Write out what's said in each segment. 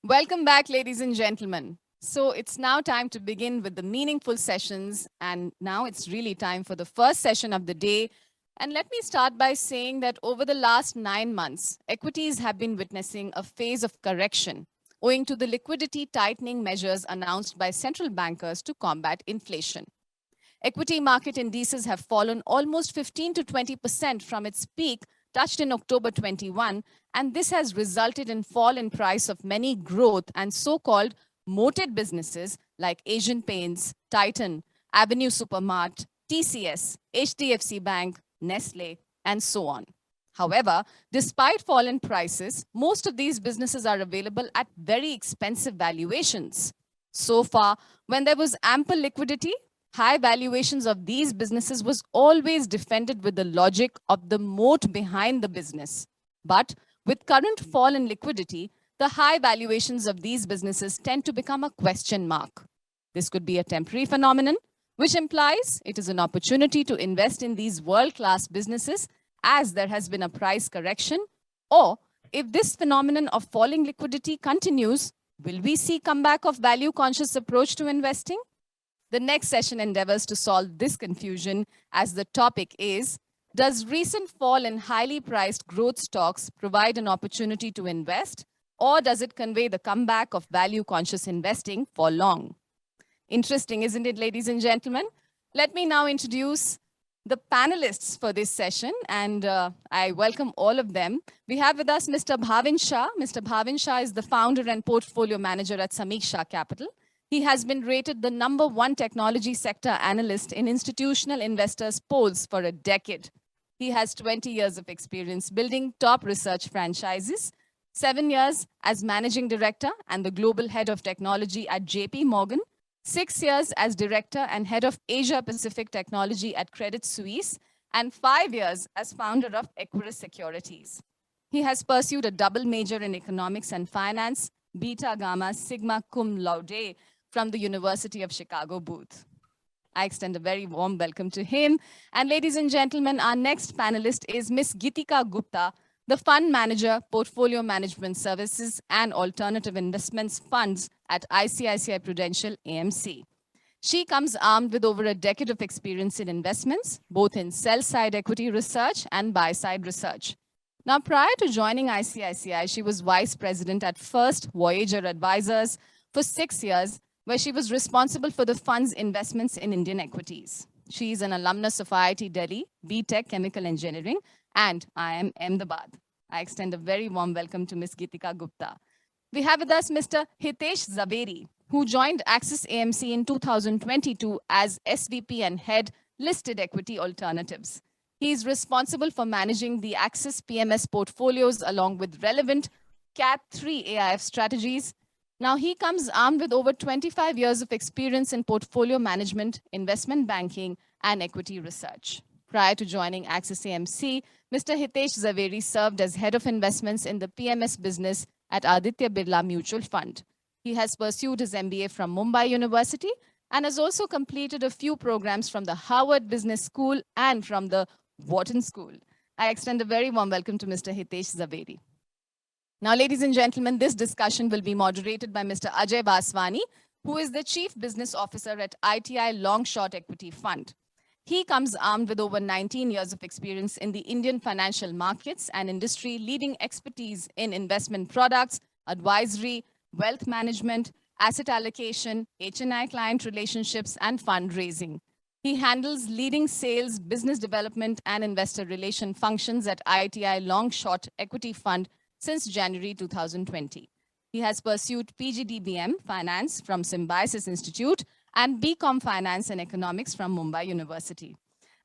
Welcome back, ladies and gentlemen. So it's now time to begin with the meaningful sessions. And now it's really time for the first session of the day. And let me start by saying that over the last 9 months, equities have been witnessing a phase of correction owing to the liquidity tightening measures announced by central bankers to combat inflation. Equity market indices have fallen almost 15 to 20% from its peak touched in October 21, and this has resulted in fall in price of many growth and so-called moated businesses like Asian Paints, Titan, Avenue Supermart, TCS, HDFC Bank, Nestle, and so on. However, despite fall in prices, most of these businesses are available at very expensive valuations. So far, when there was ample liquidity, high valuations of these businesses was always defended with the logic of the moat behind the business. But with current fall in liquidity, the high valuations of these businesses tend to become a question mark. This could be a temporary phenomenon, which implies it is an opportunity to invest in these world-class businesses as there has been a price correction, or if this phenomenon of falling liquidity continues, will we see comeback of value-conscious approach to investing? The next session endeavors to solve this confusion as the topic is, does recent fall in highly priced growth stocks provide an opportunity to invest, or does it convey the comeback of value-conscious investing for long? Interesting, isn't it, ladies and gentlemen? Let me now introduce the panelists for this session, and I welcome all of them. We have with us Mr. Bhavin Shah. Mr. Bhavin Shah is the founder and portfolio manager at Sameeksha Capital. He has been rated the #1 technology sector analyst in institutional investors polls for a decade. He has 20 years of experience building top research franchises, 7 years as managing director and the global head of technology at JP Morgan, 6 years as director and head of Asia Pacific technology at Credit Suisse, and 5 years as founder of Equirus Securities. He has pursued a double major in economics and finance, Beta Gamma Sigma Cum Laude, from the University of Chicago Booth. I extend a very warm welcome to him. And ladies and gentlemen, our next panelist is Ms. Geetika Gupta, the Fund Manager, Portfolio Management Services and Alternative Investments Funds at ICICI Prudential AMC. She comes armed with over a decade of experience in investments, both in sell-side equity research and buy-side research. Now, prior to joining ICICI, she was vice president at First Voyager Advisors for 6 years, where she was responsible for the fund's investments in Indian equities. She is an alumnus of IIT Delhi, BTech Chemical Engineering, and IIM Ahmedabad. I extend a very warm welcome to Ms. Geetika Gupta. We have with us Mr. Hitesh Zaveri, who joined Axis AMC in 2022 as SVP and Head Listed Equity Alternatives. He is responsible for managing the Axis PMS portfolios along with relevant CAT3 AIF strategies. Now, he comes armed with over 25 years of experience in portfolio management, investment banking, and equity research. Prior to joining Axis AMC, Mr. Hitesh Zaveri served as head of investments in the PMS business at Aditya Birla Mutual Fund. He has pursued his MBA from Mumbai University and has also completed a few programs from the Harvard Business School and from the Wharton School. I extend a very warm welcome to Mr. Hitesh Zaveri. Now, ladies and gentlemen, this discussion will be moderated by Mr. Ajay Vaswani, who is the Chief Business Officer at ITI Long Short Equity Fund. He comes armed with over 19 years of experience in the Indian financial markets and industry, leading expertise in investment products, advisory, wealth management, asset allocation, HNI client relationships, and fundraising. He handles leading sales, business development, and investor relation functions at ITI Long Short Equity Fund since January 2020. He has pursued PGDBM Finance from Symbiosis Institute and BCom Finance and Economics from Mumbai University.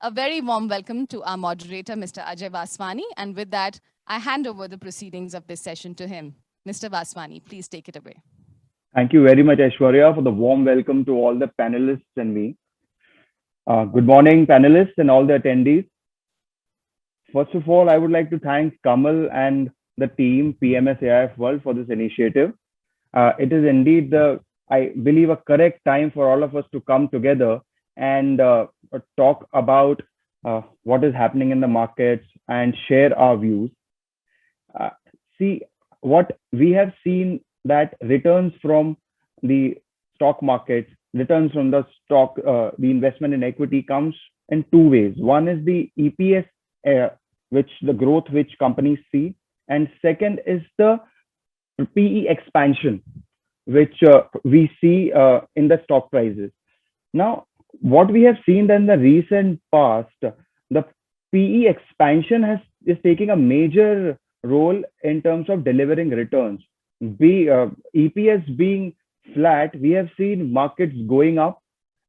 A very warm welcome to our moderator, Mr. Ajay Vaswani. And with that, I hand over the proceedings of this session to him. Mr. Vaswani, please take it away. Thank you very much, Aishwarya, for the warm welcome to all the panelists and me. Good morning, panelists and all the attendees. First of all, I would like to thank Kamal and the team, PMS AIF World, for this initiative. It is indeed I believe, a correct time for all of us to come together and talk about what is happening in the markets and share our views. See, what we have seen that returns from the stock market, returns from the stock, the investment in equity comes in two ways. One is the EPS, which the growth which companies see, and second is the PE expansion, which we see in the stock prices. Now, what we have seen in the recent past, the PE expansion is taking a major role in terms of delivering returns. EPS being flat, we have seen markets going up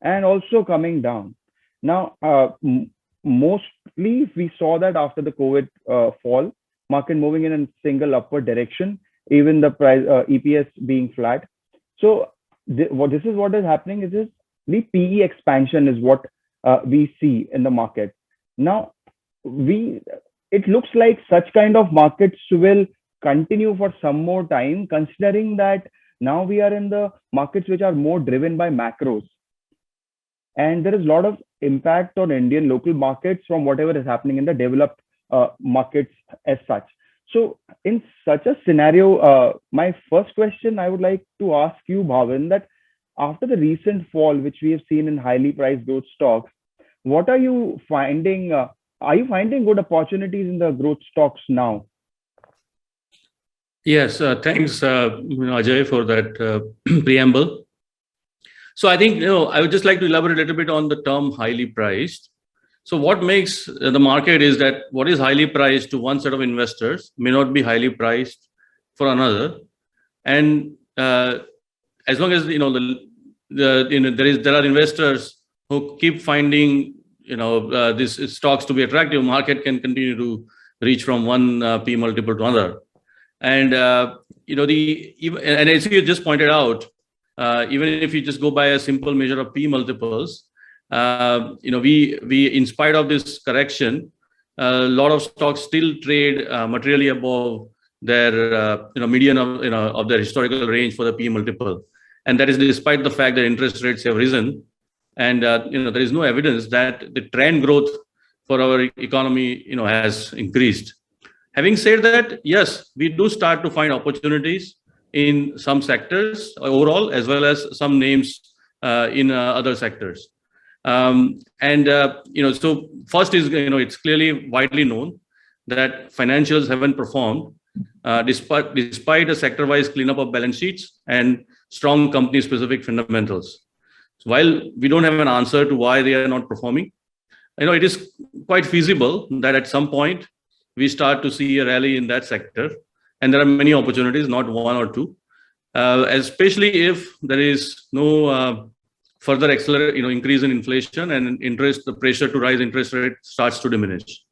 and also coming down. Now, mostly we saw that after the COVID fall, market moving in a single upward direction, even the price EPS being flat. So this is what is happening is the PE expansion is what we see in the market. Now, it looks like such kind of markets will continue for some more time, considering that now we are in the markets which are more driven by macros. And there is a lot of impact on Indian local markets from whatever is happening in the developed markets as such. So in such a scenario, my first question I would like to ask you, Bhavin, that after the recent fall, which we have seen in highly priced growth stocks, what are you finding? Are you finding good opportunities in the growth stocks now? Yes, thanks, Ajay, for that preamble. So I think, I would just like to elaborate a little bit on the term highly priced. So what makes the market is that what is highly priced to one set of investors may not be highly priced for another. And as long as, there are investors who keep finding, these stocks to be attractive, market can continue to reach from one P multiple to another. And, and as you just pointed out, even if you just go by a simple measure of P multiples, we in spite of this correction, a lot of stocks still trade materially above their median of their historical range for the P multiple, and that is despite the fact that interest rates have risen, and there is no evidence that the trend growth for our economy has increased. Having said that, yes, we do start to find opportunities in some sectors overall, as well as some names in other sectors. So first is, it's clearly widely known that financials haven't performed despite a sector-wise cleanup of balance sheets and strong company-specific fundamentals. So while we don't have an answer to why they are not performing, it is quite feasible that at some point we start to see a rally in that sector, and there are many opportunities, not one or two, especially if there is no further increase in inflation and the pressure to rise interest rate starts to diminish.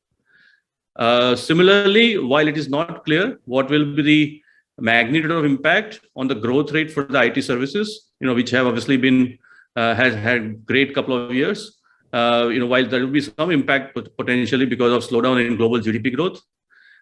Similarly, while it is not clear what will be the magnitude of impact on the growth rate for the IT services, which have obviously been has had great couple of years, while there will be some impact potentially because of slowdown in global GDP growth,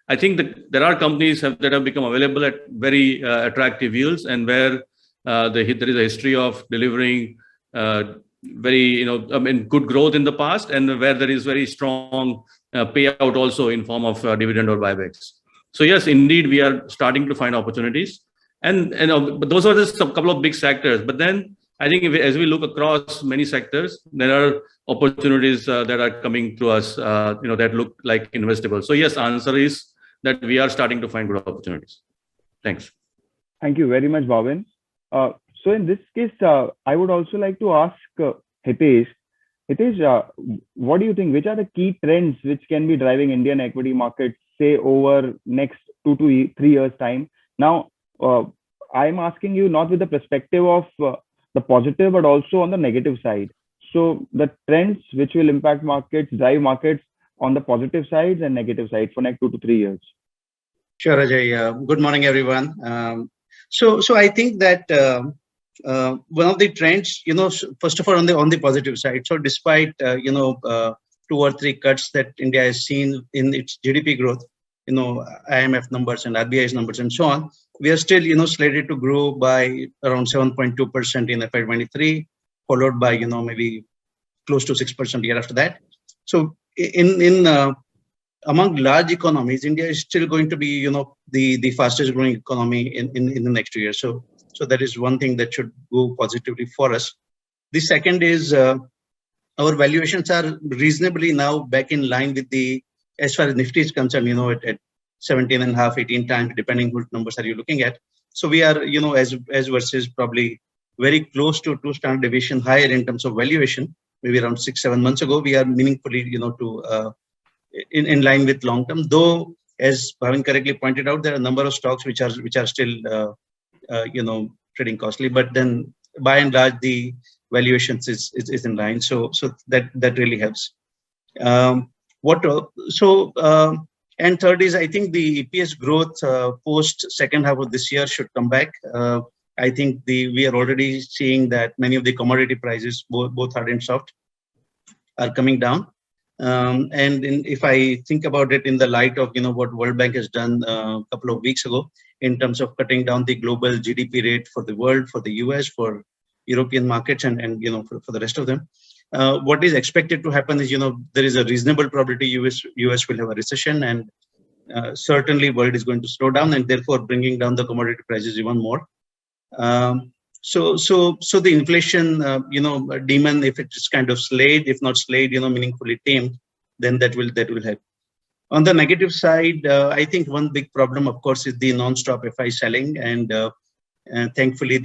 I think that there are companies that have become available at very attractive yields, and where there is a history of delivering very good growth in the past, and where there is very strong payout also in form of dividend or buybacks. So yes, indeed, we are starting to find opportunities, and but those are just a couple of big sectors. But then I think as we look across many sectors, there are opportunities that are coming to us, that look like investable. So yes, answer is that we are starting to find good opportunities. Thanks. Thank you very much, Bhavin. So in this case, I would also like to ask Hitesh. Hitesh, what do you think? Which are the key trends which can be driving Indian equity markets, say, over next 2 to 3 years' time? Now, I'm asking you not with the perspective of the positive, but also on the negative side. So the trends which will impact markets, drive markets on the positive sides and negative sides for next 2 to 3 years. Sure, Ajay. Good morning, everyone. So I think that one of the trends, first of all, on the positive side. So despite 2 or 3 cuts that India has seen in its GDP growth, IMF numbers and RBI's numbers and so on, we are still slated to grow by around 7.2% in FY23, followed by maybe close to 6% year after that. So in among large economies, India is still going to be, the fastest growing economy in the next 2 years. So that is one thing that should go positively for us. The second is our valuations are reasonably now back in line with as far as Nifty is concerned, at 17 and a half, 18 times, depending what numbers are you looking at. So we are, as versus probably very close to 2 standard deviation higher in terms of valuation. Maybe around 6-7 months ago, we are meaningfully, in line with long term. Though, as Bhavin correctly pointed out, there are a number of stocks which are still, trading costly. But then, by and large, the valuations is in line. So that really helps. And third is, I think the EPS growth post second half of this year should come back. I think we are already seeing that many of the commodity prices, both hard and soft, are coming down. If I think about it in the light of what World Bank has done a couple of weeks ago in terms of cutting down the global GDP rate for the world, for the US, for European markets, and for the rest of them, what is expected to happen is there is a reasonable probability US will have a recession, and certainly world is going to slow down, and therefore bringing down the commodity prices even more. So the inflation, demon, if it's kind of slayed, if not slayed, meaningfully tamed, then that will help. On the negative side, I think one big problem, of course, is the non-stop FI selling, and thankfully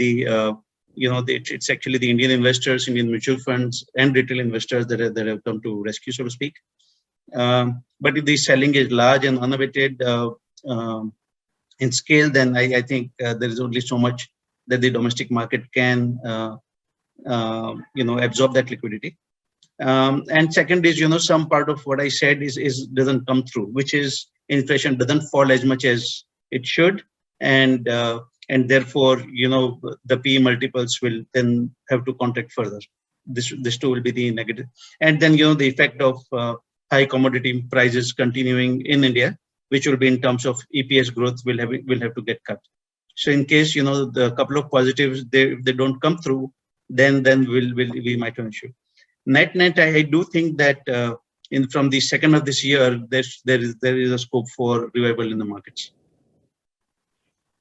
it's actually the Indian investors, Indian mutual funds, and retail investors that have come to rescue, so to speak. But if the selling is large and unabated in scale, then I think there is only so much that the domestic market can absorb that liquidity. And second is some part of what I said is doesn't come through, which is inflation doesn't fall as much as it should, and therefore the PE multiples will then have to contract further. This too will be the negative, and then the effect of high commodity prices continuing in India, which will be in terms of EPS growth, will have to get cut. So in case the couple of positives they don't come through, then we might have an issue. Net, I do think that from the second of this year, there is a scope for revival in the markets.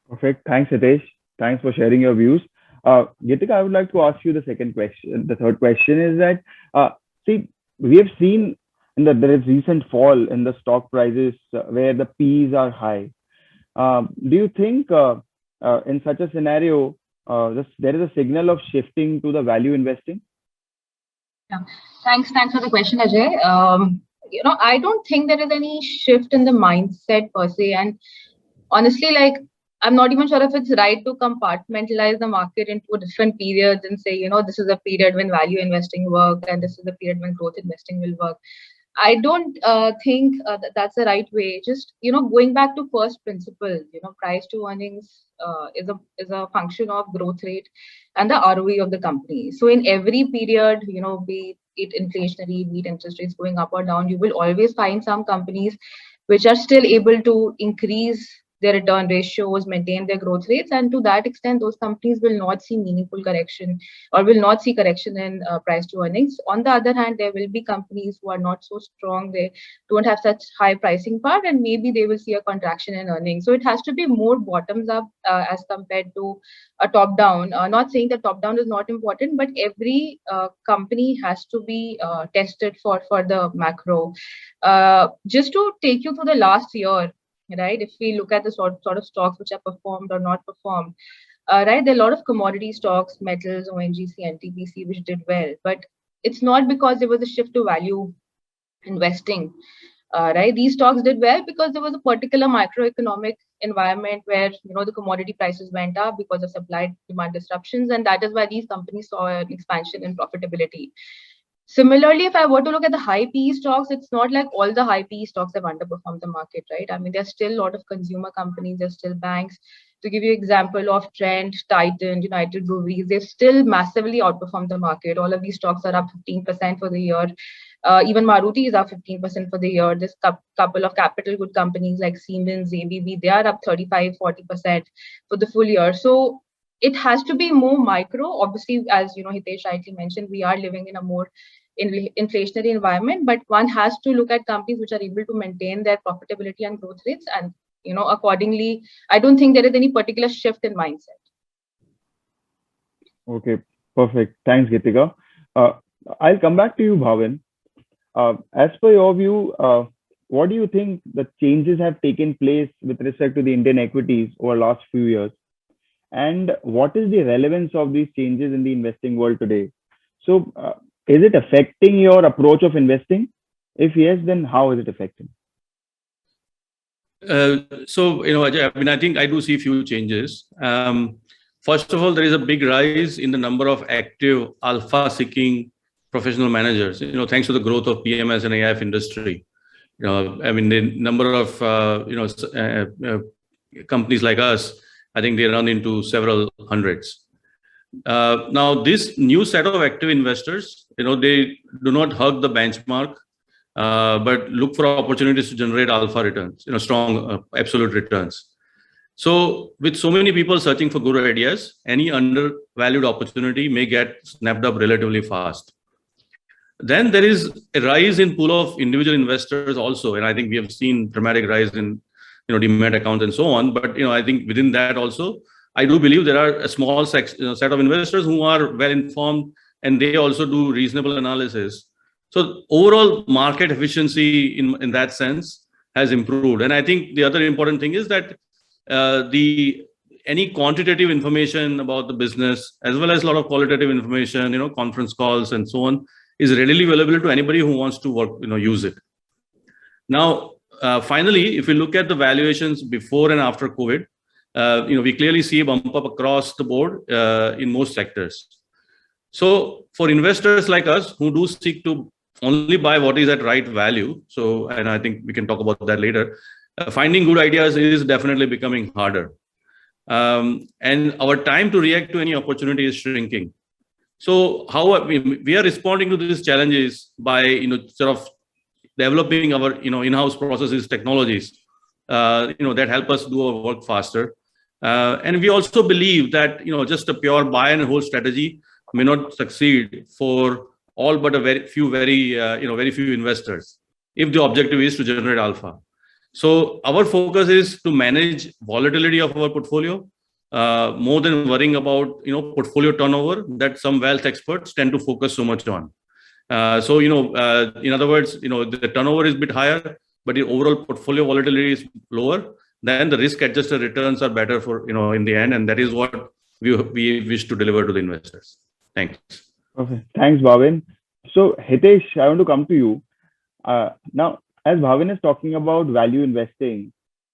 Perfect. Thanks, Hitesh. Thanks for sharing your views. Geetika, I would like to ask you the second question. The third question is that see, we have seen there is recent fall in the stock prices where the P's are high. Do you think in such a scenario there is a signal of shifting to the value investing? Yeah. Thanks for the question, Ajay. I don't think there is any shift in the mindset per se, and honestly, I'm not even sure if it's right to compartmentalize the market into different periods and say, this is a period when value investing work and this is the period when growth investing will work. I don't think that's the right way. Just, going back to first principle, price to earnings is a function of growth rate and the ROE of the company. So in every period, be it inflationary, be it interest rates going up or down, you will always find some companies which are still able to increase their return ratios, maintain their growth rates, and to that extent, those companies will not see meaningful correction or will not see correction in price to earnings. On the other hand, there will be companies who are not so strong, they don't have such high pricing power, and maybe they will see a contraction in earnings. So it has to be more bottoms up as compared to a top down. Not saying that top down is not important, but every company has to be tested for the macro. Just to take you through the last year, right? If we look at the sort of stocks which are performed or not performed, right? There are a lot of commodity stocks, metals, ONGC, NTPC, which did well, but it's not because there was a shift to value investing, right? These stocks did well because there was a particular macroeconomic environment where the commodity prices went up because of supply demand disruptions, and that is why these companies saw an expansion in profitability. Similarly, if I were to look at the high PE stocks, it's not like all the high PE stocks have underperformed the market, right? I mean, there's still a lot of consumer companies, there's still banks. To give you an example of Trent, Titan, United Breweries, they've still massively outperformed the market. All of these stocks are up 15% for the year. Even Maruti is up 15% for the year. There's couple of capital good companies like Siemens, ABB, they are up 35-40% for the full year. So it has to be more micro. Obviously, as Hitesh rightly mentioned, we are living in a more inflationary environment, but one has to look at companies which are able to maintain their profitability and growth rates, and accordingly, I don't think there is any particular shift in mindset. Okay, perfect. Thanks, Geetika. I'll come back to you, Bhavin. As per your view, what do you think the changes have taken place with respect to the Indian equities over the last few years? And what is the relevance of these changes in the investing world today? So, is it affecting your approach of investing? If yes, then how is it affecting? Ajay, I mean, I think I do see few changes. First of all, there is a big rise in the number of active alpha-seeking professional managers. Thanks to the growth of PMS and AIF industry. I mean, the number of companies like us, I think they run into several hundreds. Now, this new set of active investors, they do not hug the benchmark, but look for opportunities to generate alpha returns, strong absolute returns. So with so many people searching for good ideas, any undervalued opportunity may get snapped up relatively fast. Then there is a rise in pool of individual investors also, and I think we have seen dramatic rise in demat accounts and so on. But I think within that also, I do believe there are a small set of investors who are well informed, and they also do reasonable analysis. So overall market efficiency in that sense has improved. And I think the other important thing is that any quantitative information about the business, as well as a lot of qualitative information, conference calls and so on, is readily available to anybody who wants to use it. Now, finally, if we look at the valuations before and after COVID, we clearly see a bump up across the board in most sectors. So for investors like us who do seek to only buy what is at right value, and I think we can talk about that later, finding good ideas is definitely becoming harder. And our time to react to any opportunity is shrinking. So how we are responding to these challenges by sort of developing our in-house processes, technologies that help us do our work faster. And we also believe that just a pure buy and hold strategy may not succeed for all but a very few investors if the objective is to generate alpha. So our focus is to manage volatility of our portfolio more than worrying about portfolio turnover that some wealth experts tend to focus so much on. In other words, the turnover is a bit higher, but the overall portfolio volatility is lower. Then the risk-adjusted returns are better for in the end, and that is what we wish to deliver to the investors. Thanks. Okay, thanks, Bhavin. So Hitesh, I want to come to you now. As Bhavin is talking about value investing,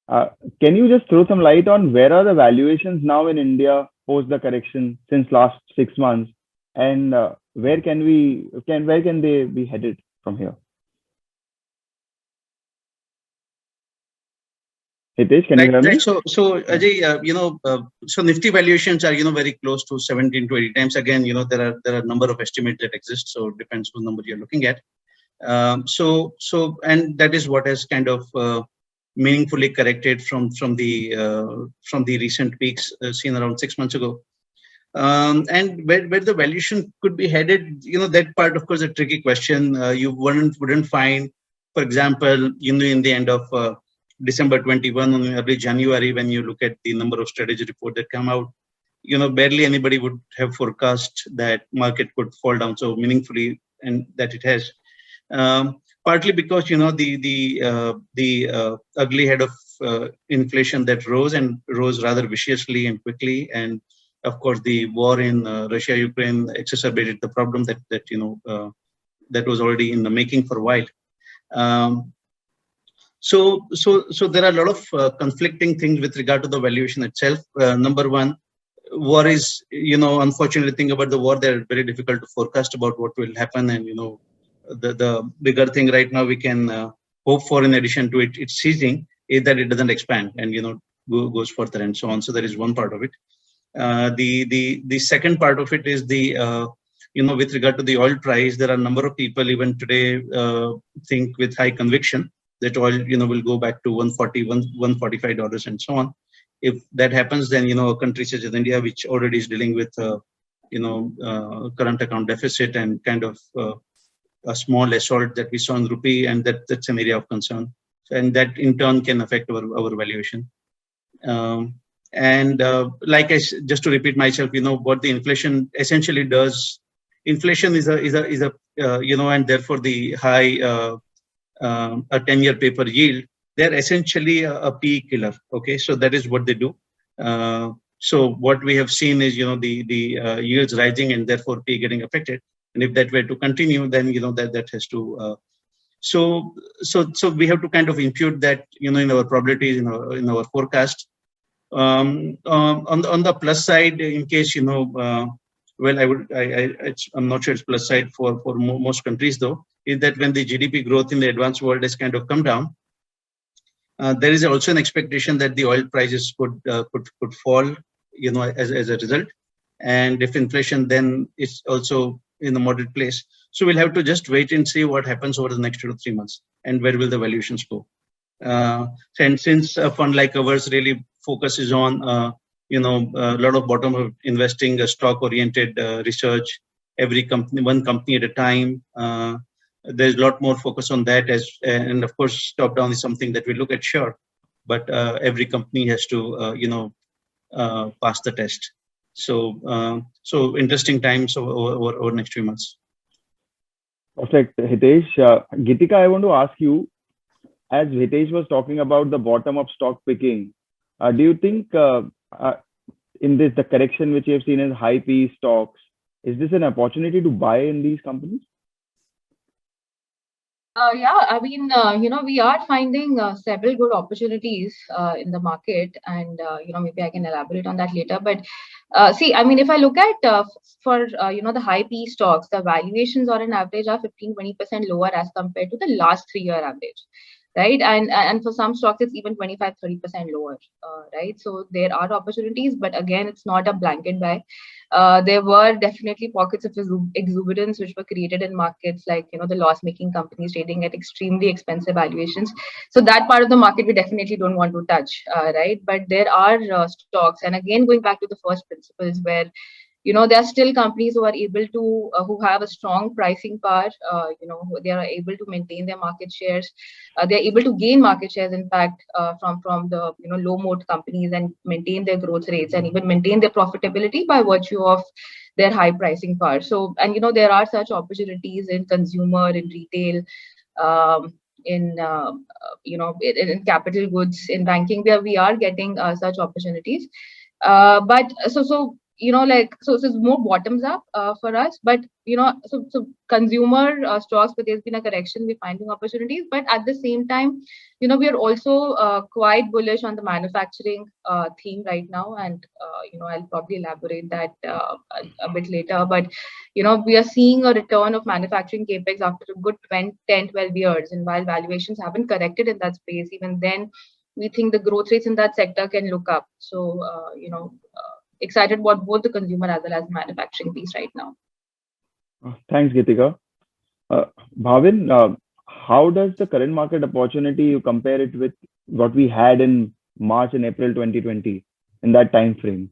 can you just throw some light on where are the valuations now in India post the correction since last 6 months, and where can they be headed from here? Hitesh, can you hear me? So Ajay, so Nifty valuations are very close to 17 to 80 times. Again, there are a number of estimates that exist, so it depends on the number you're looking at. And that is what has kind of meaningfully corrected from the recent peaks seen around 6 months ago. And where the valuation could be headed, that part, of course, a tricky question. You wouldn't find, for example, in the end of December 21 or early January, when you look at the number of strategy reports that come out, barely anybody would have forecast that market could fall down so meaningfully, and that it has. Partly because the ugly head of inflation that rose rather viciously and quickly, and of course the war in Russia-Ukraine exacerbated the problem that was already in the making for a while. So there are a lot of conflicting things with regard to the valuation itself. Number one, war is, unfortunately, the thing about the war, they're very difficult to forecast about what will happen. And, the bigger thing right now we can hope for, in addition to it's ceasing, is that it doesn't expand and, goes further and so on. So that is one part of it. The second part of it is with regard to the oil price, there are a number of people even today think with high conviction that oil, will go back to $140, $145 and so on. If that happens, then, a country such as India, which already is dealing with, current account deficit and kind of a small assault that we saw in rupee, and that's an area of concern. And that in turn can affect our valuation. Just to repeat myself, what the inflation essentially does. Inflation is a and therefore the high a 10-year paper yield. They're essentially a PE killer. Okay, so that is what they do. So what we have seen is the yields rising and therefore PE getting affected. And if that were to continue, then that has to. So we have to kind of impute that in our probabilities, in our forecast. On the plus side, in case well, I'm not sure it's plus side for most countries though, is that when the GDP growth in the advanced world has kind of come down, there is also an expectation that the oil prices could fall, as a result. And if inflation then is also in a moderate place, so we'll have to just wait and see what happens over the next 2 to 3 months, and where will the valuations go. And since a fund like ours really focuses on a lot of bottom-up investing, stock-oriented research, one company at a time. There's a lot more focus on that, and of course, top-down is something that we look at, sure, but every company has to pass the test. So interesting times over next few months. Perfect, Hitesh. Geetika, I want to ask you, as Hitesh was talking about the bottom-up stock picking, do you think in the correction which you have seen in high PE stocks, is this an opportunity to buy in these companies? Yeah, I mean, we are finding several good opportunities in the market, and maybe I can elaborate on that later. But see, I mean, if I look at for the high PE stocks, the valuations on an average are 15-20% lower as compared to the last 3-year average, right? And for some stocks, it's even 25-30% lower, right? So there are opportunities, but again, it's not a blanket buy. There were definitely pockets of exuberance which were created in markets, like the loss-making companies trading at extremely expensive valuations. So that part of the market we definitely don't want to touch, right? But there are stocks, and again, going back to the first principles, where there are still companies who are able to, who have a strong pricing power. They are able to maintain their market shares. They are able to gain market shares, in fact, from the low moat companies, and maintain their growth rates, and even maintain their profitability by virtue of their high pricing power. So, and there are such opportunities in consumer, in retail, in capital goods, in banking, where we are getting such opportunities. But so it's more bottoms up for us, but so consumer stocks, but there's been a correction, we're finding opportunities. But at the same time, we are also quite bullish on the manufacturing theme right now, and I'll probably elaborate that a bit later. But we are seeing a return of manufacturing capex after a good 10-12 years, and while valuations haven't corrected in that space, even then we think the growth rates in that sector can look up. So excited about both the consumer as well as the manufacturing piece right now. Thanks, Geetika. Bhavin, how does the current market opportunity, you compare it with what we had in March and April 2020, in that time frame?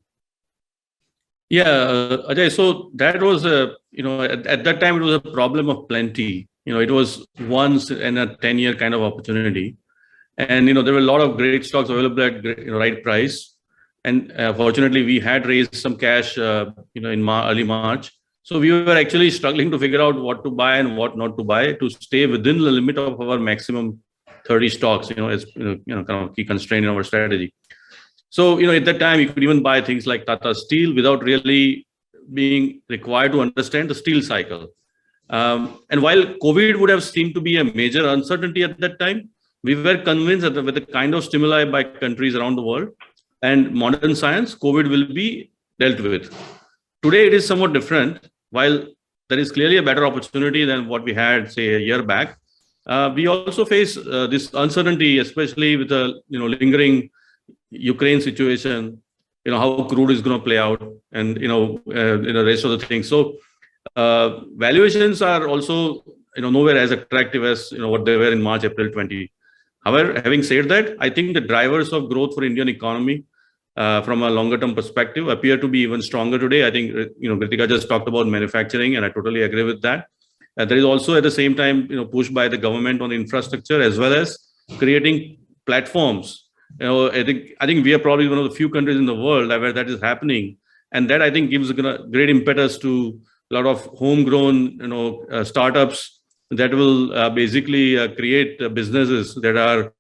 Yeah, Ajay, so that was at that time it was a problem of plenty. It was once in a 10-year kind of opportunity, and there were a lot of great stocks available at right price. And fortunately, we had raised some cash, in early March. So we were actually struggling to figure out what to buy and what not to buy to stay within the limit of our maximum 30 stocks, as kind of key constraint in our strategy. So at that time, you could even buy things like Tata Steel without really being required to understand the steel cycle. And while COVID would have seemed to be a major uncertainty at that time, we were convinced that with the kind of stimuli by countries around the world and modern science, COVID will be dealt with. Today, it is somewhat different. While there is clearly a better opportunity than what we had, say, a year back, we also face this uncertainty, especially with the lingering Ukraine situation. How crude is going to play out, and the rest of the things. So valuations are also nowhere as attractive as what they were in March, April 20. However, having said that, I think the drivers of growth for Indian economy from a longer term perspective appear to be even stronger today. I think Geetika just talked about manufacturing, and I totally agree with that. There is also at the same time, push by the government on infrastructure as well as creating platforms. I think we are probably one of the few countries in the world where that is happening, and that I think gives a great impetus to a lot of homegrown, startups that will basically create businesses that are,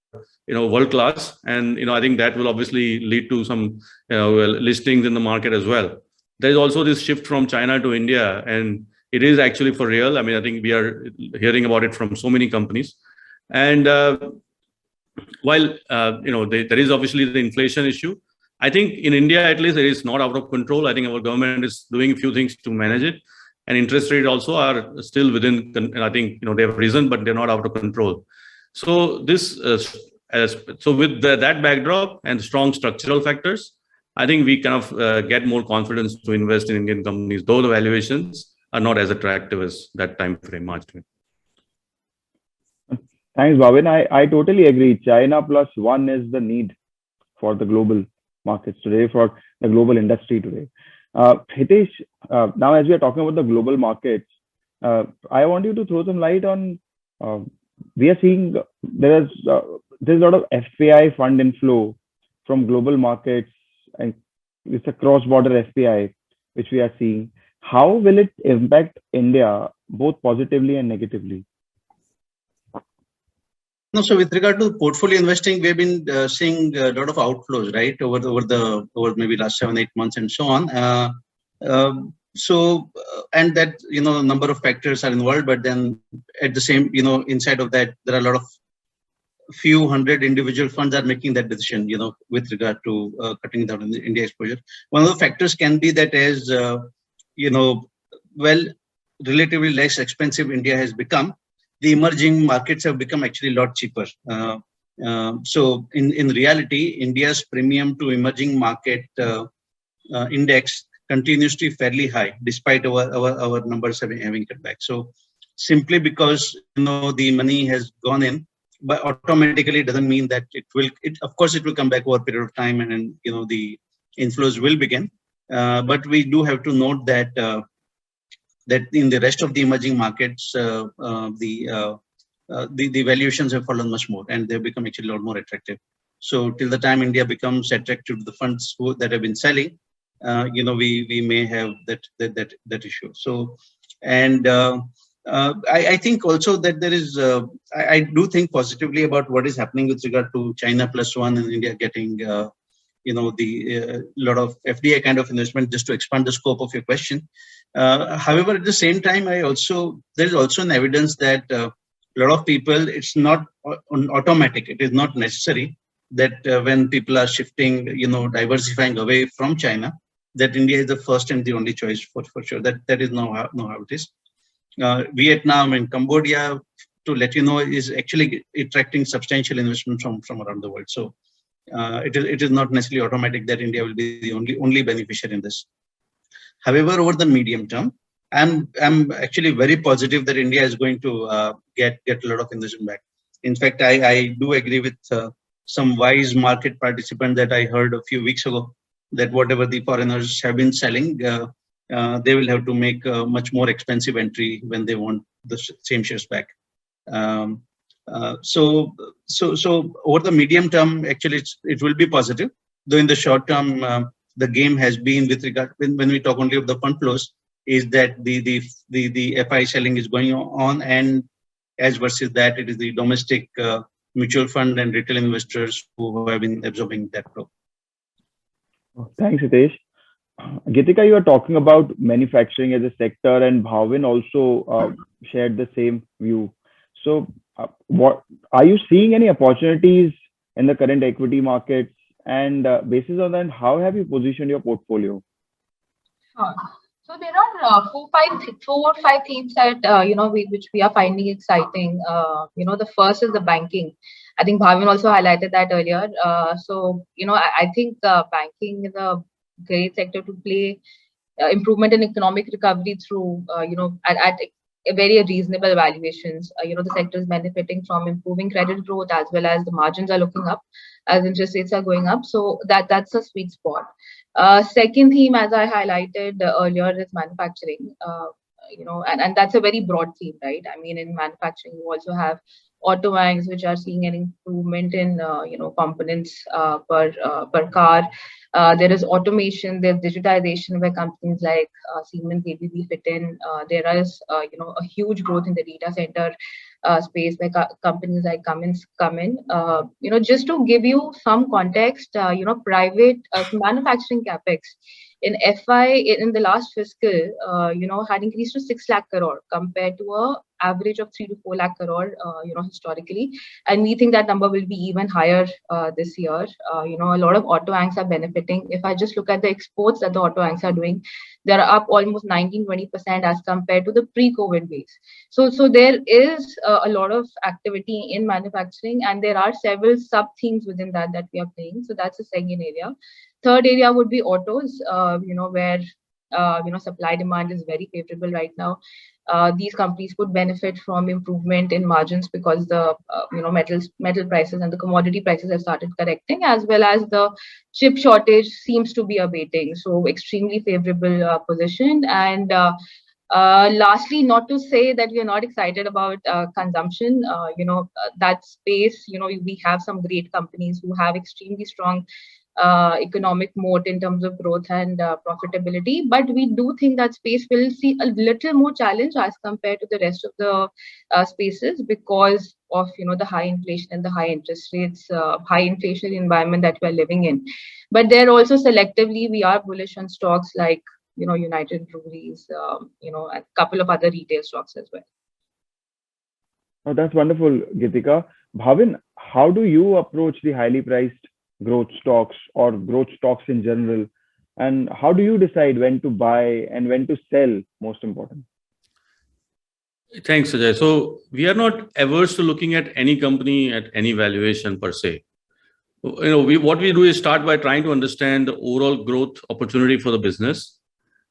world class, and I think that will obviously lead to some listings in the market as well. There is also this shift from China to India, and it is actually for real. I mean, I think we are hearing about it from so many companies, and while there is obviously the inflation issue, I think in India at least it is not out of control. I think our government is doing a few things to manage it, and interest rates also are still within. I think they have risen, but they're not out of control. So this, so with that backdrop and strong structural factors, I think we kind of get more confidence to invest in Indian companies, though the valuations are not as attractive as that time frame March 20. Thanks, Bhavin. I totally agree. China plus one is the need for the global markets today, for the global industry today. Hitesh, now as we are talking about the global markets, I want you to throw some light on, we are seeing there's a lot of FPI fund inflow from global markets, and it's a cross-border FPI, which we are seeing. How will it impact India, both positively and negatively? No, so with regard to portfolio investing, we've been seeing a lot of outflows, right, over maybe last 7-8 months and so on. And that number of factors are involved, but then at the same inside of that there are a lot of few hundred individual funds are making that decision, with regard to cutting down on the India exposure. One of the factors can be that as relatively less expensive India has become, the emerging markets have become actually a lot cheaper. So in reality, India's premium to emerging market index continues to be fairly high, despite our numbers having cut back. So simply because the money has gone in, but automatically doesn't mean that it will. Of course, it will come back over a period of time, and then the inflows will begin. But we do have to note that that in the rest of the emerging markets, the valuations have fallen much more, and they've become actually a lot more attractive. So till the time India becomes attractive to the funds that have been selling, we may have that issue. So, and I think also that there is, I do think positively about what is happening with regard to China plus one and India getting, the lot of FDI kind of investment, just to expand the scope of your question. However, at the same time, there is also an evidence that a lot of people, it's not automatic. It is not necessary that when people are shifting, diversifying away from China, that India is the first and the only choice for sure. That is not how it is. Vietnam and Cambodia, to let you know, is actually attracting substantial investment from around the world. So it is not necessarily automatic that India will be the only beneficiary in this. However, over the medium term, I'm actually very positive that India is going to get a lot of investment back. In fact, I do agree with some wise market participant that I heard a few weeks ago, that whatever the foreigners have been selling, they will have to make a much more expensive entry when they want the same shares back. So over the medium term, actually, it will be positive. Though in the short term, the game has been with regard, when we talk only of the fund flows, is that the FI selling is going on, and as versus that, it is the domestic mutual fund and retail investors who have been absorbing that flow. Thanks, Hitesh. Geetika, you are talking about manufacturing as a sector, and Bhavin also shared the same view. So, what are you seeing any opportunities in the current equity markets? And basis on that, how have you positioned your portfolio? Sure. So there are 4 or 5 themes that which we are finding exciting. The first is the banking. I think Bhavin also highlighted that earlier. I think banking is a great sector to play improvement in economic recovery through at very reasonable valuations. The sector is benefiting from improving credit growth, as well as the margins are looking up as interest rates are going up. So that's a sweet spot. Second theme, as I highlighted earlier, is manufacturing. and that's a very broad theme, right? I mean, in manufacturing, you also have auto banks which are seeing an improvement in components per car. There is automation, there's digitization where companies like Siemens, ABB fit in. There is a huge growth in the data center space where companies like Cummins come in. Just to give you some context, private manufacturing capex in FI in the last fiscal, had increased to 6 lakh crore compared to a average of 3 to 4 lakh crore, historically. And we think that number will be even higher this year. A lot of auto banks are benefiting. If I just look at the exports that the auto banks are doing, they're up almost 19-20% as compared to the pre-COVID base. So there is a lot of activity in manufacturing, and there are several sub themes within that we are playing. So that's the second area. Third area would be autos, where supply demand is very favorable right now. These companies could benefit from improvement in margins because the metal prices and the commodity prices have started correcting, as well as the chip shortage seems to be abating. So extremely favorable position. And lastly, not to say that we are not excited about consumption. That space, we have some great companies who have extremely strong economic moat in terms of growth and profitability, but we do think that space will see a little more challenge as compared to the rest of the spaces because of the high inflation and the high interest rates, high inflation environment that we are living in. But there also selectively we are bullish on stocks like United Breweries, and a couple of other retail stocks as well. Oh, that's wonderful, Geetika. Bhavin, how do you approach the highly priced growth stocks or growth stocks in general? And how do you decide when to buy and when to sell, most important? Thanks, Ajay. So we are not averse to looking at any company at any valuation per se. What we do is start by trying to understand the overall growth opportunity for the business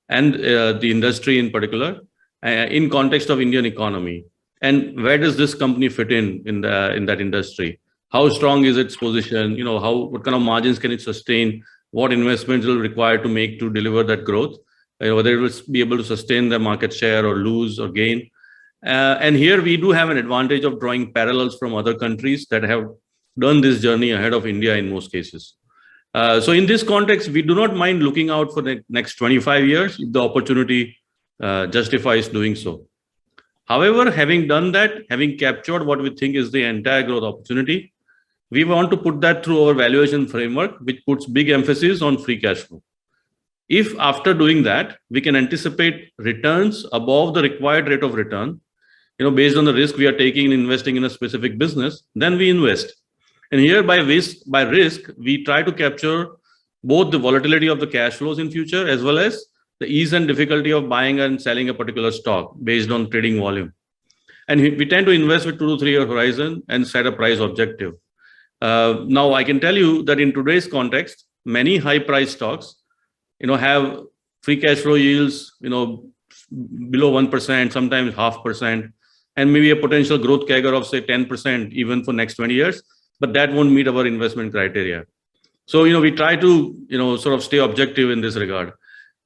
and the industry in particular, in context of Indian economy. And where does this company fit in that industry? How strong is its position? What kind of margins can it sustain? What investments will require to make to deliver that growth? Whether it will be able to sustain the market share or lose or gain. And here we do have an advantage of drawing parallels from other countries that have done this journey ahead of India in most cases. So in this context, we do not mind looking out for the next 25 years if the opportunity justifies doing so. However, having done that, having captured what we think is the entire growth opportunity, we want to put that through our valuation framework, which puts big emphasis on free cash flow. If after doing that, we can anticipate returns above the required rate of return, based on the risk we are taking in investing in a specific business, then we invest. And here by risk, we try to capture both the volatility of the cash flows in future, as well as the ease and difficulty of buying and selling a particular stock based on trading volume. And we tend to invest with 2 to 3 year horizon and set a price objective. Now, I can tell you that in today's context, many high-priced stocks, have free cash flow yields, below 1%, sometimes 0.5%, and maybe a potential growth CAGR of say 10% even for next 20 years. But that won't meet our investment criteria. So, we try to, sort of stay objective in this regard.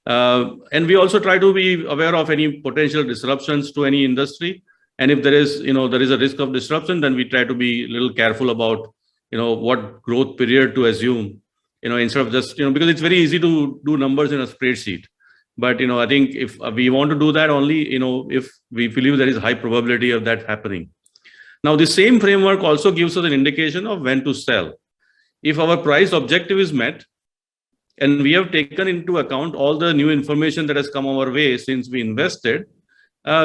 And we also try to be aware of any potential disruptions to any industry. And if there is a risk of disruption, then we try to be a little careful about, what growth period to assume, instead of just, because it's very easy to do numbers in a spreadsheet. But, I think if we want to do that only, if we believe there is high probability of that happening. Now, the same framework also gives us an indication of when to sell. If our price objective is met, and we have taken into account all the new information that has come our way since we invested,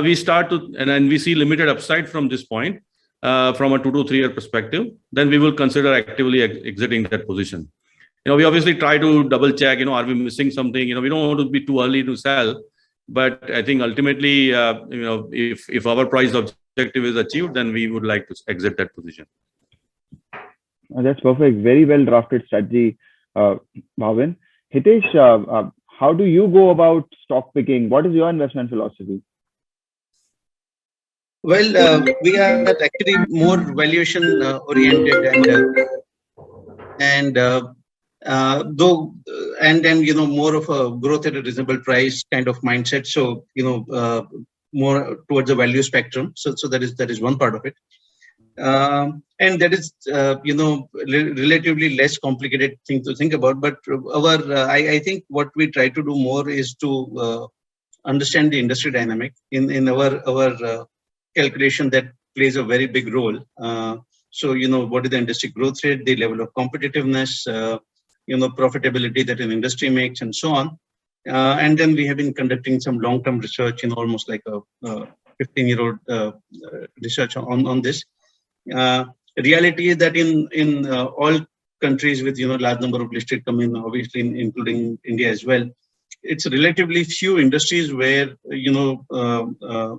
we start to, and we see limited upside from this point, from a 2 to 3 year perspective, then we will consider actively exiting that position. We obviously try to double check, are we missing something? We don't want to be too early to sell, but I think ultimately, if our price objective is achieved, then we would like to exit that position. That's perfect. Very well drafted strategy, Bhavin. Hitesh, how do you go about stock picking? What is your investment philosophy? Well, we are actually more valuation oriented and then more of a growth at a reasonable price kind of mindset. So more towards the value spectrum. So that is one part of it. And that is, relatively less complicated thing to think about. But I think what we try to do more is to understand the industry dynamic in our calculation that plays a very big role. So, what is the industry growth rate, the level of competitiveness, profitability that an industry makes, and so on. And then we have been conducting some long-term research, almost like a 15-year-old research on this. Reality is that in all countries with large number of listed companies, obviously including India as well, it's relatively few industries where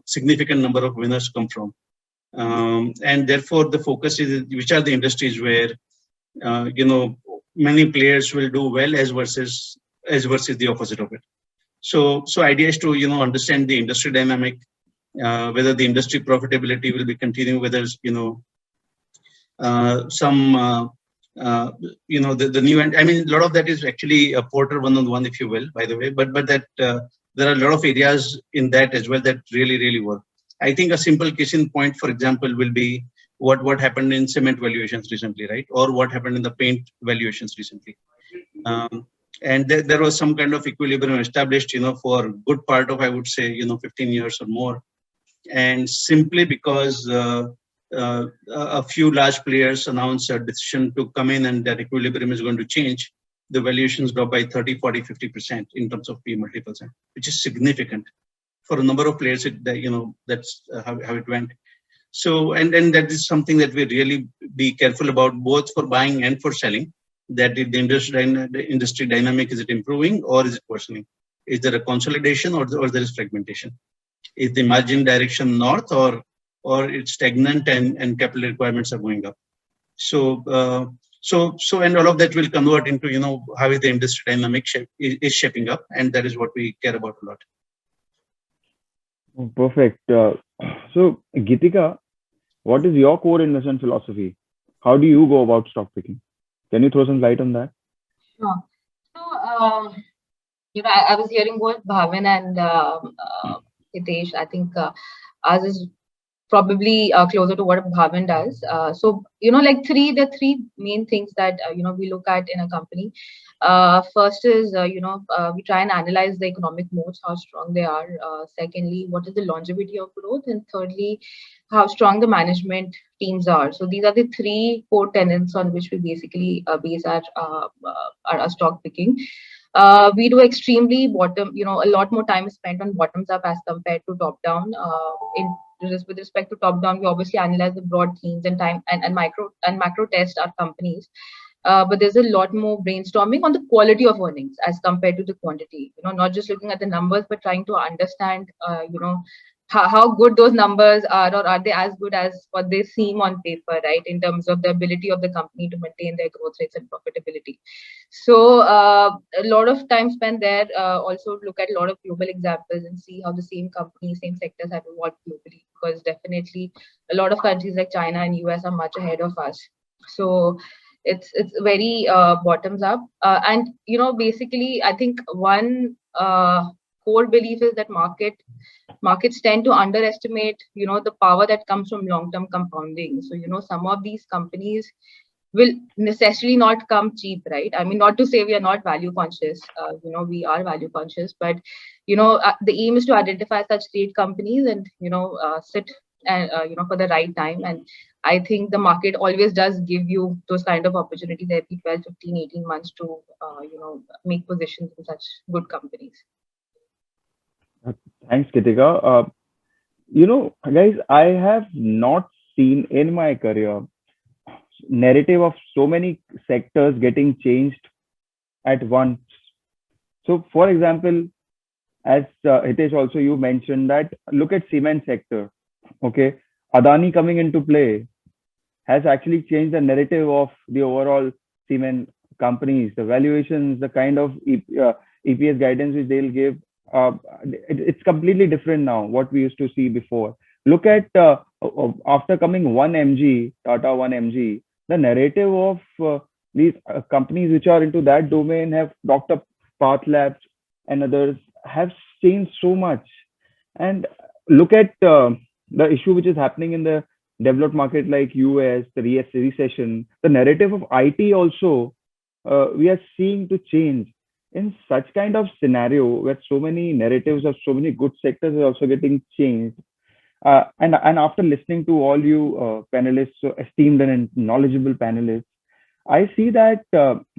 significant number of winners come from, and therefore the focus is which are the industries where many players will do well as versus the opposite of it. So idea is to understand the industry dynamic, whether the industry profitability will be continuing, whether some the new, and I mean, a lot of that is actually a Porter one-on-one, if you will, by the way, but that there are a lot of areas in that as well that really work. I think a simple case in point, for example, will be what happened in cement valuations recently, right? Or what happened in the paint valuations recently. And there was some kind of equilibrium established, for a good part of, I would say, 15 years or more. And simply because a few large players announced a decision to come in and that equilibrium is going to change, the valuations drop by 30, 40, 50% in terms of P multiples, which is significant for a number of players. That's how it went. So, and that is something that we really be careful about, both for buying and for selling, that if the industry dynamic, is it improving or is it worsening? Is there a consolidation or there is fragmentation? Is the margin direction north or it's stagnant and capital requirements are going up? So and all of that will convert into how is the industry dynamic is shaping up, and that is what we care about a lot. Perfect. So Geetika, what is your core investment philosophy? How do you go about stock picking? Can you throw some light on that? Sure. So I was hearing both Bhavin and Hitesh. I think ours is probably closer to what Bhavin does. So, like the three main things that, we look at in a company. First is, we try and analyze the economic moats, how strong they are. Secondly, what is the longevity of growth? And thirdly, how strong the management teams are. So these are the three core tenets on which we basically base our stock picking. We do extremely bottom, a lot more time is spent on bottoms up as compared to top down. With respect to top down, we obviously analyze the broad themes and macro test our companies. But there's a lot more brainstorming on the quality of earnings as compared to the quantity. Not just looking at the numbers, but trying to understand, how good those numbers are, or are they as good as what they seem on paper, right? In terms of the ability of the company to maintain their growth rates and profitability. So a lot of time spent there. Also look at a lot of global examples and see how the same companies, same sectors have evolved globally. Because definitely a lot of countries like China and US are much ahead of us. So it's very bottoms up. And basically, I think one core belief is that markets tend to underestimate, the power that comes from long-term compounding. So, some of these companies will necessarily not come cheap, right? I mean, not to say we are not value conscious, we are value conscious, but, the aim is to identify such great companies and, sit and, for the right time. And I think the market always does give you those kind of opportunities every 12, 15, 18 months to, make positions in such good companies. Thanks, Geetika. Guys, I have not seen in my career narrative of so many sectors getting changed at once. So, for example, as Hitesh also you mentioned that look at cement sector. Okay, Adani coming into play has actually changed the narrative of the overall cement companies, the valuations, the kind of EPS guidance which they'll give. It's completely different now what we used to see before. Look at after coming 1mg, Tata 1mg, the narrative of these companies which are into that domain have Dr. Path Labs and others have changed so much. And look at the issue which is happening in the developed market like US, the recession, the narrative of IT also we are seeing to change. In such kind of scenario where so many narratives of so many good sectors are also getting changed, and after listening to all you panelists, so esteemed and knowledgeable panelists, I see that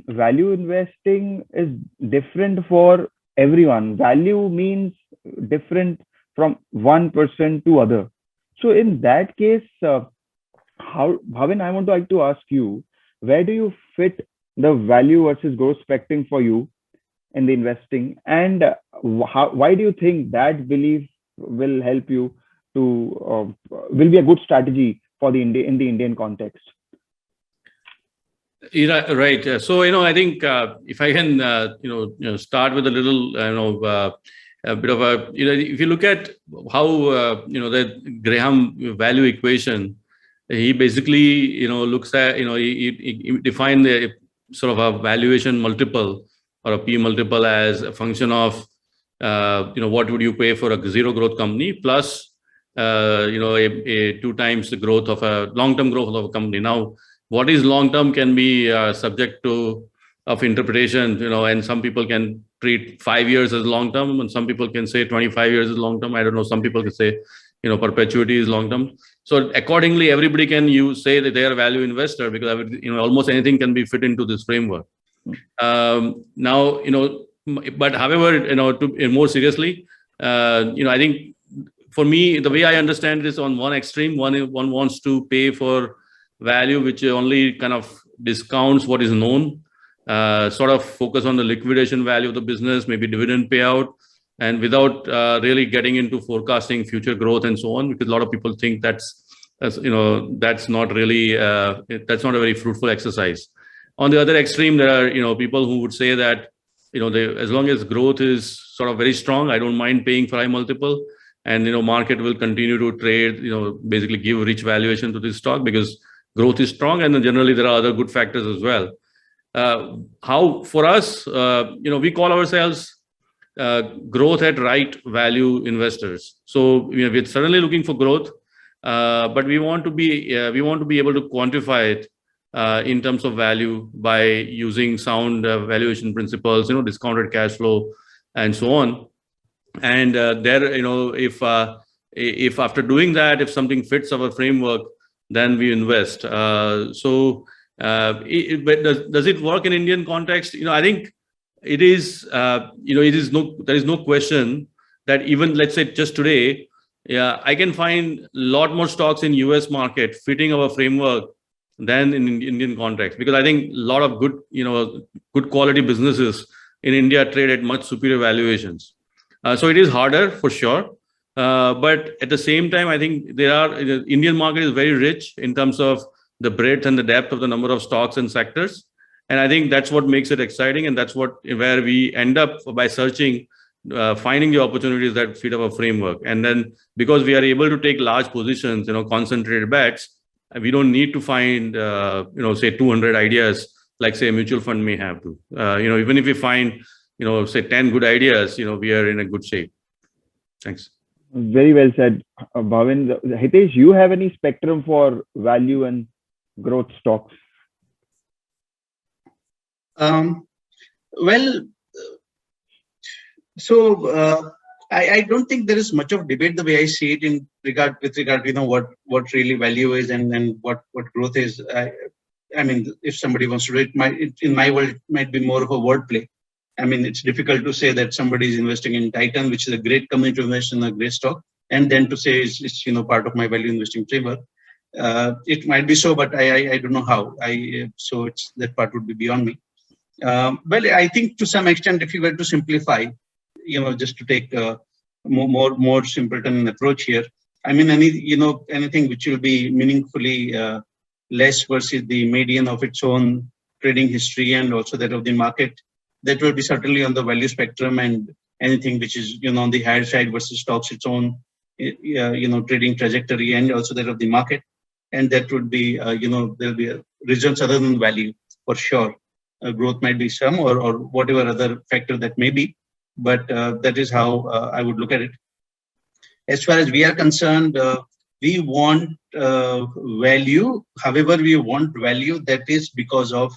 value investing is different for everyone. Value means different from one person to other. So in that case, how, Bhavin, I want to like to ask you, where do you fit the value versus growth spectrum for you in the investing, and why do you think that belief will help you to will be a good strategy for the in the Indian context? Yeah, right. So, I think if I can, start with a little, a bit of a, if you look at how, the Graham value equation, he basically, looks at, he defined the sort of a valuation multiple or a P multiple as a function of, what would you pay for a zero growth company plus, a 2 times the growth of a long-term growth of a company. Now, what is long-term can be subject to of interpretation, and some people can treat 5 years as long-term, and some people can say 25 years is long-term. I don't know. Some people can say, perpetuity is long-term. So accordingly, everybody can say that they are a value investor because almost anything can be fit into this framework. Now, but however, to more seriously, I think for me, the way I understand it is on one extreme, one wants to pay for value which only kind of discounts what is known, sort of focus on the liquidation value of the business, maybe dividend payout, and without really getting into forecasting future growth and so on, because a lot of people think that's not really that's not a very fruitful exercise. On the other extreme, there are people who would say that as long as growth is sort of very strong, I don't mind paying for high multiple, and market will continue to trade, basically give rich valuation to this stock because growth is strong, and then generally there are other good factors as well. How for us, we call ourselves growth at right value investors. So we're certainly looking for growth, but we want to be able to quantify it in terms of value by using sound valuation principles, discounted cash flow, and so on. And if after doing that, if something fits our framework, then we invest. But does it work in Indian context? I think it is. There is no question that even, let's say, just today, I can find a lot more stocks in US market fitting our framework than in Indian context, because I think a lot of good quality businesses in India trade at much superior valuations. So it is harder for sure. But at the same time, I think the Indian market is very rich in terms of the breadth and the depth of the number of stocks and sectors. And I think that's what makes it exciting. And that's where we end up by searching, finding the opportunities that fit our framework. And then because we are able to take large positions, concentrated bets, we don't need to find, say 200 ideas, like say a mutual fund may have to. Even if we find, say 10 good ideas, we are in a good shape. Thanks. Very well said, Bhavin. Hitesh, you have any spectrum for value and growth stocks? I don't think there is much of debate the way I see it with regard what really value is and what growth is. I mean, if somebody wants to do it, in my world, it might be more of a wordplay. I mean, it's difficult to say that somebody is investing in Titan, which is a great company to invest in, a great stock, and then to say it's part of my value investing framework. It might be so, but I don't know how. So that part would be beyond me. Well, I think to some extent, if you were to simplify, just to take a more simpleton approach here, I mean, anything which will be meaningfully less versus the median of its own trading history and also that of the market, that will be certainly on the value spectrum, and anything which is on the higher side versus stocks its own trading trajectory and also that of the market, and that would be there'll be results other than value for sure. Growth might be some or whatever other factor that may be, but that is how I would look at it. as far as we are concerned, we want value. However, we want value that is because of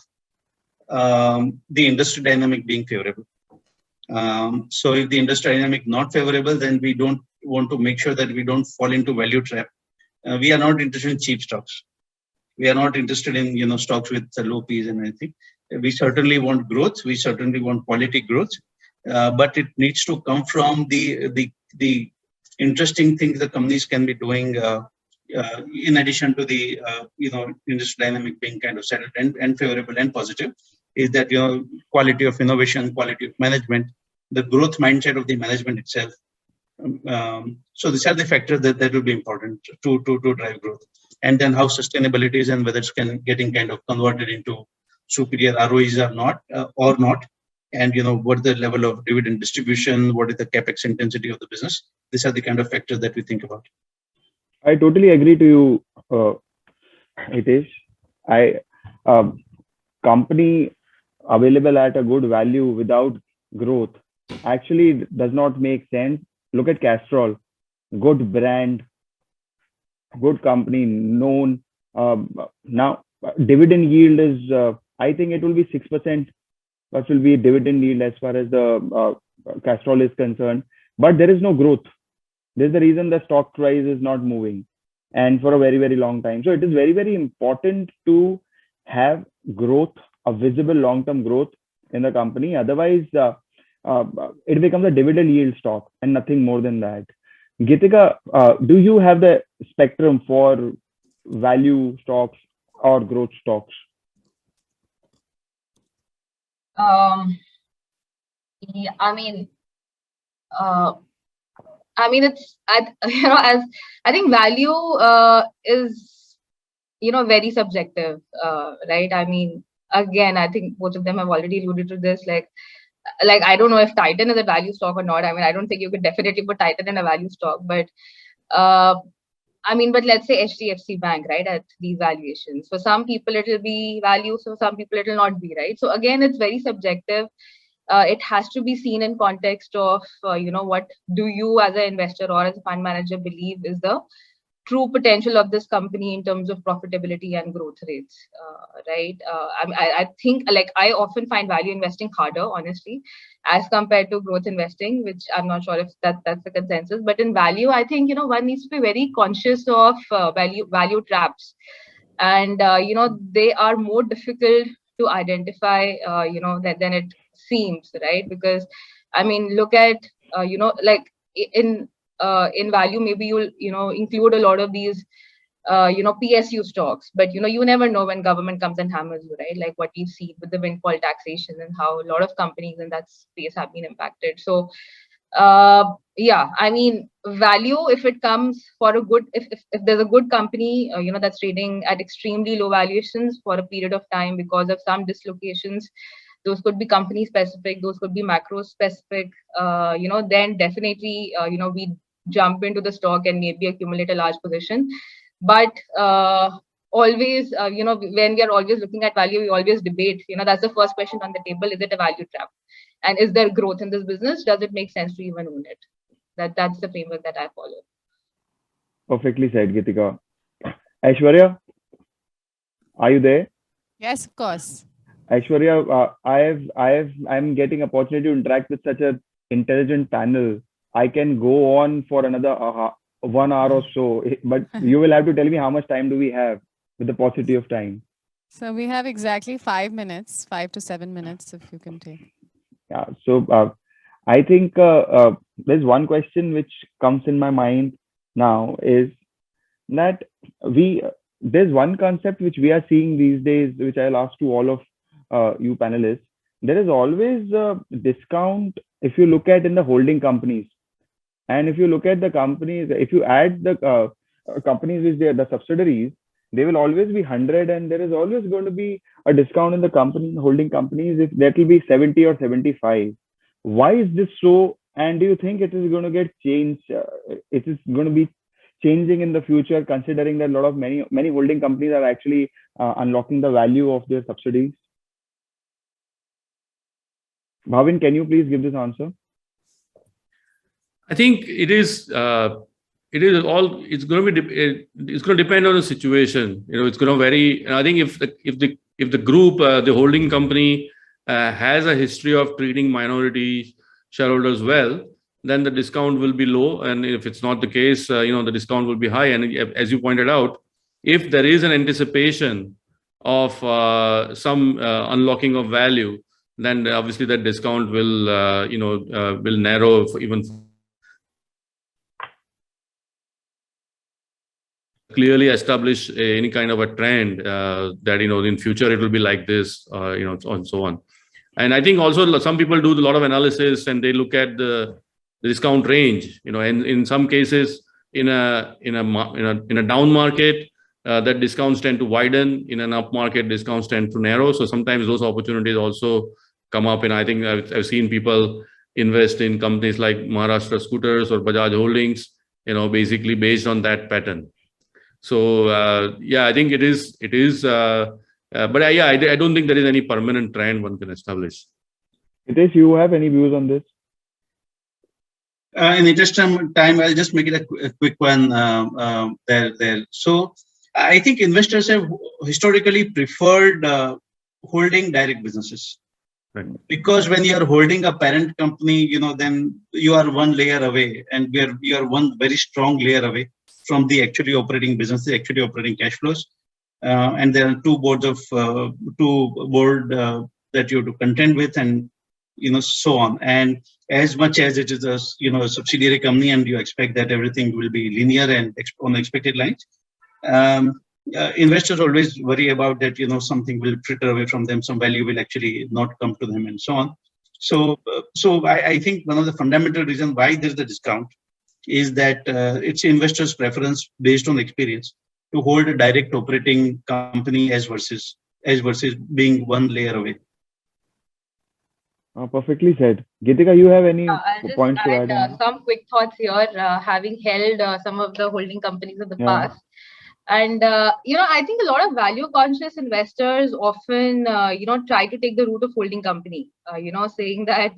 the industry dynamic being favorable. So if the industry dynamic not favorable, then we don't want to make sure that we don't fall into value trap. We are not interested in cheap stocks. We are not interested in stocks with low P's and anything. We certainly want growth. We certainly want quality growth, but it needs to come from the interesting things the companies can be doing in addition to the industry dynamic being kind of settled and favorable and positive. Is that quality of innovation, quality of management, the growth mindset of the management itself. So these are the factors that will be important to drive growth. And then how sustainability is and whether it's getting kind of converted into superior ROEs or not, and what the level of dividend distribution, what is the capex intensity of the business. These are the kind of factors that we think about. I totally agree to you, Hitesh. Company available at a good value without growth actually does not make sense. Look at Castrol, good brand, good company, known. Now, dividend yield is, I think it will be 6%. That will be a dividend yield as far as the Castrol is concerned. But there is no growth. There's the reason the stock price is not moving, and for a very, very long time. So it is very, very important to have growth, a visible long-term growth in the company. Otherwise, it becomes a dividend yield stock and nothing more than that. Geetika, do you have the spectrum for value stocks or growth stocks? Yeah, it's as I think value is very subjective, right? Again, I think both of them have already alluded to this. Like I don't know if Titan is a value stock or not. I don't think you could definitely put Titan in a value stock, but but let's say HDFC Bank, right, at these valuations. For some people, it will be value. So some people, it will not be, right? So again, it's very subjective. It has to be seen in context of, what do you as an investor or as a fund manager believe is the true potential of this company in terms of profitability and growth rates, right? I think I often find value investing harder, honestly, as compared to growth investing, which I'm not sure if that's the consensus. But in value, I think one needs to be very conscious of value traps, and they are more difficult to identify, than it seems, right? Because look at in value, maybe you'll include a lot of these PSU stocks, but you never know when government comes and hammers you, right? Like what we've seen with the windfall taxation and how a lot of companies in that space have been impacted. So value, if it comes for a good, if there's a good company that's trading at extremely low valuations for a period of time because of some dislocations, those could be company specific, those could be macro specific, then definitely we jump into the stock and maybe accumulate a large position. But always, when we are always looking at value, we always debate, that's the first question on the table: is it a value trap? And is there growth in this business? Does it make sense to even own it? That's the framework that I follow. Perfectly said, Geetika. Aishwarya, are you there? Yes, of course. Aishwarya, I'm getting opportunity to interact with such an intelligent panel. I can go on for another 1 hour or so, but you will have to tell me how much time do we have with the paucity of time. So we have exactly 5 minutes, 5 to 7 minutes, if you can take. Yeah. So I think there's one question which comes in my mind now is that there's one concept which we are seeing these days, which I'll ask to all of you panelists. There is always a discount if you look at in the holding companies, and if you look at the companies, if you add the companies which they are the subsidiaries, they will always be 100, and there is always going to be a discount in the company holding companies if that will be 70 or 75. Why is this so? And do you think it is going to get changed? It is going to be changing in the future, considering that a lot of many holding companies are actually unlocking the value of their subsidiaries? Bhavin, can you please give this answer? I think it is it's going to be, it's going to depend on the situation. It's going to vary. And I think if the group, the holding company, has a history of treating minority shareholders well, then the discount will be low. And if it's not the case, the discount will be high. And as you pointed out, if there is an anticipation of some unlocking of value, then obviously that discount will, will narrow even clearly establish any kind of a trend that, in future it will be like this, and so on. And I think also some people do a lot of analysis and they look at the discount range, and in some cases in a down market, that discounts tend to widen. In an up market, discounts tend to narrow. So sometimes those opportunities also come up. And I think I've seen people invest in companies like Maharashtra Scooters or Bajaj Holdings, basically based on that pattern. So I think it is. But I don't think there is any permanent trend one can establish. Hitesh, you have any views on this? In interest of time, I'll just make it a quick one there. So I think investors have historically preferred holding direct businesses. Right. Because when you are holding a parent company, then you are one layer away, and you are one very strong layer away from the actually operating business, the actually operating cash flows. And there are two board that you have to contend with, and so on. And as much as it is a a subsidiary company, and you expect that everything will be linear and on expected lines, investors always worry about that. Something will fritter away from them, some value will actually not come to them, and so on. So I think one of the fundamental reasons why there's the discount is that it's investors' preference based on experience to hold a direct operating company as versus being one layer away. Perfectly said. Geetika, you have any points to add? Some quick thoughts here, having held some of the holding companies in the past. And, I think a lot of value conscious investors often, try to take the route of holding company, saying that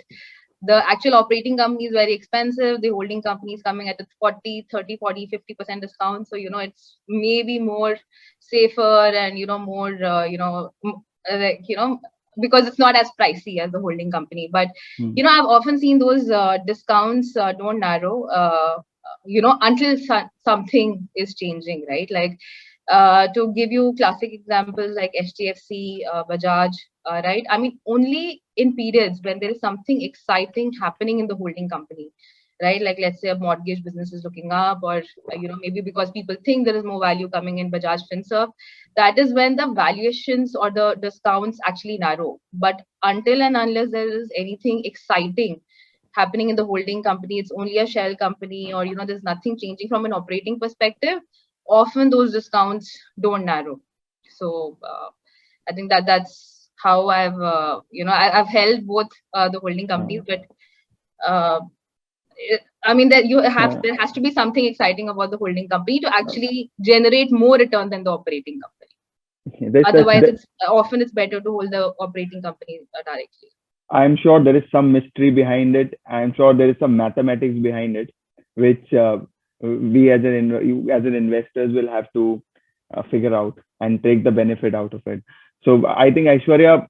the actual operating company is very expensive. The holding company is coming at a 40, 30, 40, 50% discount. So, it's maybe more safer and, more, because it's not as pricey as the holding company. But, I've often seen those discounts don't narrow, until something is changing, right? Like, to give you classic examples like HDFC, Bajaj, right? I mean, only in periods when there is something exciting happening in the holding company, right? Like, let's say a mortgage business is looking up, or, maybe because people think there is more value coming in Bajaj Finserv, that is when the valuations or the discounts actually narrow. But until and unless there is anything exciting happening in the holding company, it's only a shell company, or, there's nothing changing from an operating perspective, often those discounts don't narrow. So I think that's how I've I've held both the holding companies, but I mean that there has to be something exciting about the holding company to actually generate more return than the operating company. Otherwise, it's better to hold the operating company directly. I'm sure there is some mystery behind it. I'm sure there is some mathematics behind it, which we as an investors will have to figure out and take the benefit out of it. So I think Aishwarya,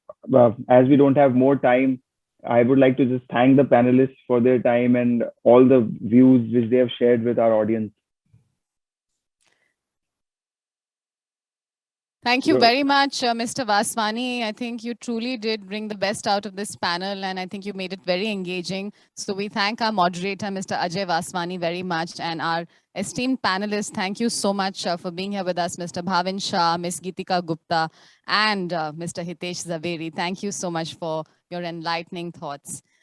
as we don't have more time, I would like to just thank the panelists for their time and all the views which they have shared with our audience. Thank you very much, Mr. Vaswani. I think you truly did bring the best out of this panel, and I think you made it very engaging. So we thank our moderator, Mr. Ajay Vaswani, very much, and our esteemed panelists. Thank you so much for being here with us, Mr. Bhavin Shah, Ms. Geetika Gupta, and Mr. Hitesh Zaveri. Thank you so much for your enlightening thoughts.